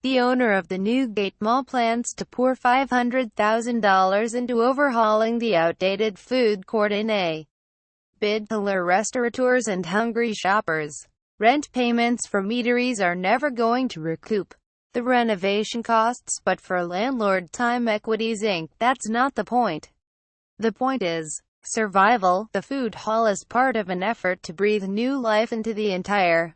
the owner of the Newgate Mall, plans to pour $500,000 into overhauling the outdated food court in a bid to lure restaurateurs and hungry shoppers. Rent payments from eateries are never going to recoup the renovation costs, but for landlord Time Equities Inc., that's not the point. The point is survival. The food hall is part of an effort to breathe new life into the entire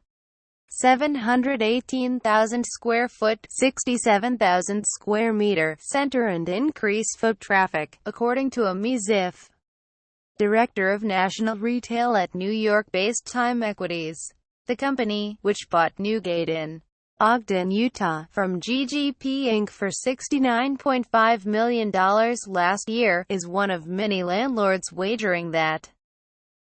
718,000 square foot, 67,000 square meter center and increase foot traffic, according to a MIZIF director of national retail at New York-based Time Equities. The company, which bought Newgate in Ogden, Utah, from GGP Inc. for $69.5 million last year, is one of many landlords wagering that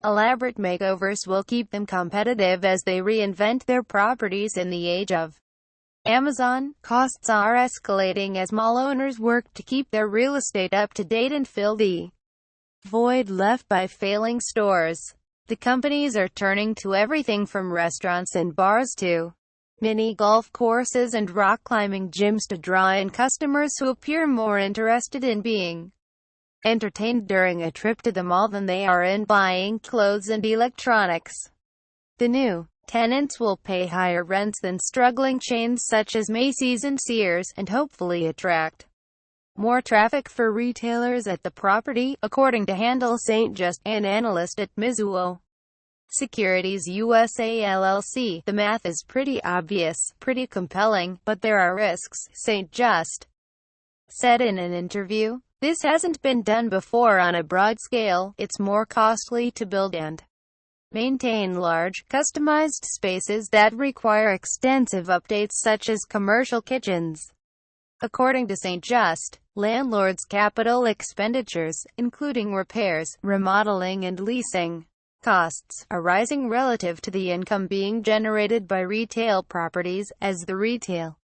elaborate makeovers will keep them competitive as they reinvent their properties in the age of Amazon. Costs are escalating as mall owners work to keep their real estate up to date and fill the void left by failing stores. The companies are turning to everything from restaurants and bars to mini golf courses and rock climbing gyms to draw in customers who appear more interested in being entertained during a trip to the mall than they are in buying clothes and electronics. The new tenants will pay higher rents than struggling chains such as Macy's and Sears, and hopefully attract more traffic for retailers at the property, according to Handel St. Just, an analyst at Mizuho Securities USA LLC. The math is pretty obvious, pretty compelling, but there are risks, St. Just said in an interview. This hasn't been done before on a broad scale. It's more costly to build and maintain large, customized spaces that require extensive updates such as commercial kitchens. According to St. Just, landlords' capital expenditures, including repairs, remodeling and leasing costs, are rising relative to the income being generated by retail properties. As the retail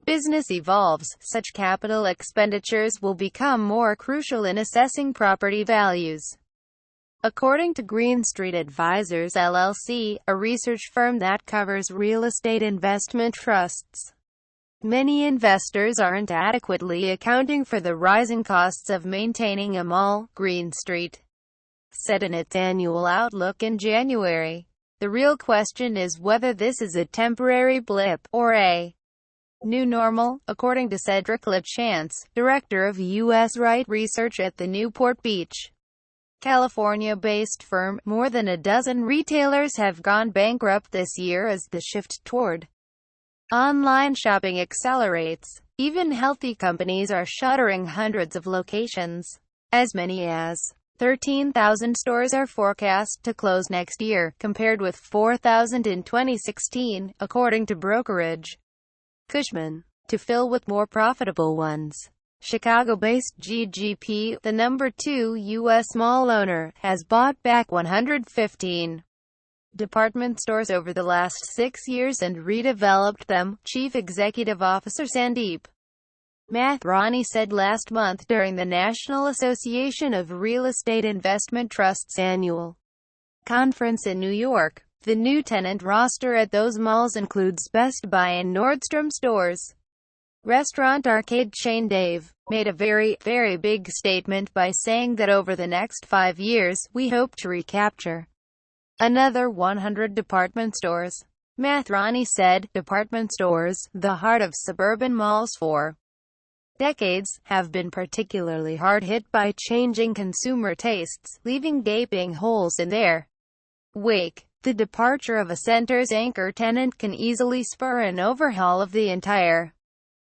business evolves, such capital expenditures will become more crucial in assessing property values. According to Green Street Advisors LLC, a research firm that covers real estate investment trusts, many investors aren't adequately accounting for the rising costs of maintaining a mall, Green Street said in its annual outlook in January. The real question is whether this is a temporary blip, or a new normal, according to Cedric LaChance, director of U.S. Right Research at the Newport Beach, California-based firm. More than a dozen retailers have gone bankrupt this year as the shift toward online shopping accelerates. Even healthy companies are shuttering hundreds of locations. As many as 13,000 stores are forecast to close next year, compared with 4,000 in 2016, according to brokerage Cushman, to fill with more profitable ones. Chicago-based GGP, the number 2 U.S. mall owner, has bought back 115 department stores over the last 6 years and redeveloped them, Chief Executive Officer Sandeep Mathrani said last month during the National Association of Real Estate Investment Trusts annual conference in New York. The new tenant roster at those malls includes Best Buy and Nordstrom stores. Restaurant arcade chain Dave made a very big statement by saying that over the next 5 years, we hope to recapture another 100 department stores. Mathrani said, department stores, the heart of suburban malls for decades, have been particularly hard hit by changing consumer tastes, leaving gaping holes in their wake. The departure of a center's anchor tenant can easily spur an overhaul of the entire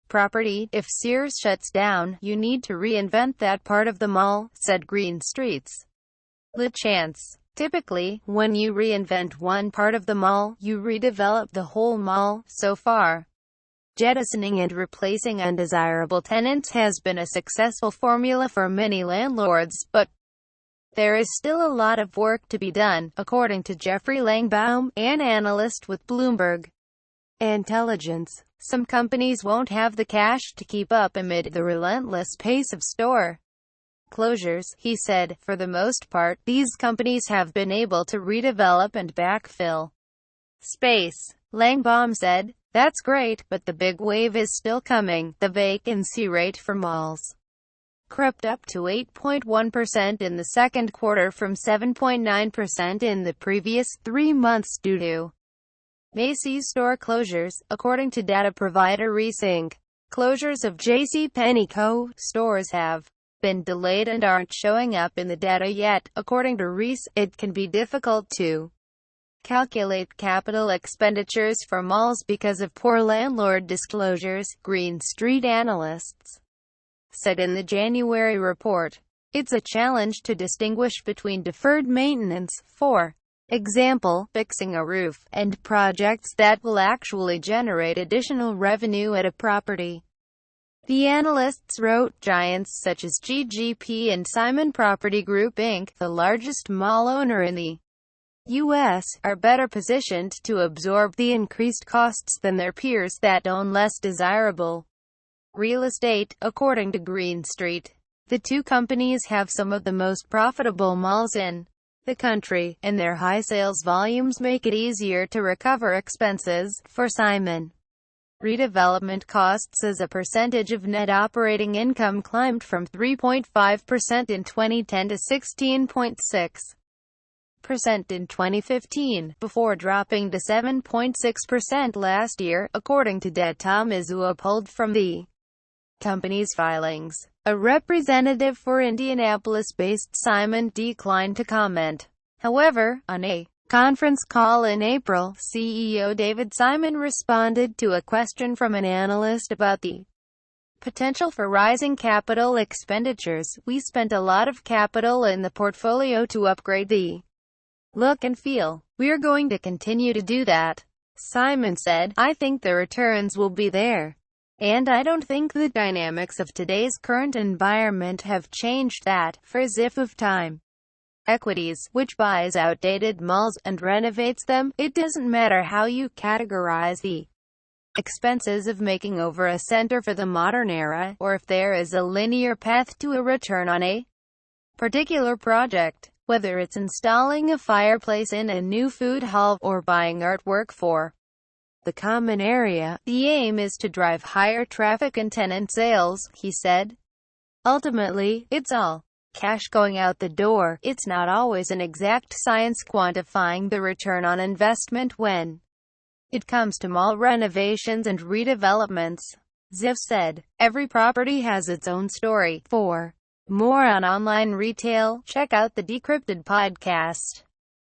property. If Sears shuts down, you need to reinvent that part of the mall, said Green Street's LaChance. Typically, when you reinvent one part of the mall, you redevelop the whole mall. So far, jettisoning and replacing undesirable tenants has been a successful formula for many landlords, but there is still a lot of work to be done, according to Jeffrey Langbaum, an analyst with Bloomberg Intelligence. Some companies won't have the cash to keep up amid the relentless pace of store closures, he said. For the most part, these companies have been able to redevelop and backfill space. Langbaum said, That's great, but the big wave is still coming. The vacancy rate for malls crept up to 8.1% in the second quarter from 7.9% in the previous 3 months due to Macy's store closures, according to data provider Resync. Closures of JCPenney stores have been delayed and aren't showing up in the data yet. According to Reese, it can be difficult to calculate capital expenditures for malls because of poor landlord disclosures, Green Street analysts said in the January report. It's a challenge to distinguish between deferred maintenance, for example, fixing a roof, and projects that will actually generate additional revenue at a property. The analysts wrote giants such as GGP and Simon Property Group Inc., the largest mall owner in the U.S., are better positioned to absorb the increased costs than their peers that own less desirable real estate, according to Green Street. The two companies have some of the most profitable malls in the country, and their high sales volumes make it easier to recover expenses. For Simon, redevelopment costs as a percentage of net operating income climbed from 3.5% in 2010 to 16.6% in 2015, before dropping to 7.6% last year, according to data Mizuho pulled from the company's filings. A representative for Indianapolis-based Simon declined to comment. However, on a conference call in April, CEO David Simon responded to a question from an analyst about the potential for rising capital expenditures. "We spent a lot of capital in the portfolio to upgrade the look and feel. We're going to continue to do that," Simon said. "I think the returns will be there. And I don't think the dynamics of today's current environment have changed that." For Ziff of Time Equities, which buys outdated malls and renovates them, it doesn't matter how you categorize the expenses of making over a center for the modern era, or if there is a linear path to a return on a particular project. Whether it's installing a fireplace in a new food hall, or buying artwork for the common area, the aim is to drive higher traffic and tenant sales, he said. Ultimately, it's all cash going out the door. It's not always an exact science quantifying the return on investment when it comes to mall renovations and redevelopments. Ziff said, "Every property has its own story." For more on online retail, check out the Decrypted podcast.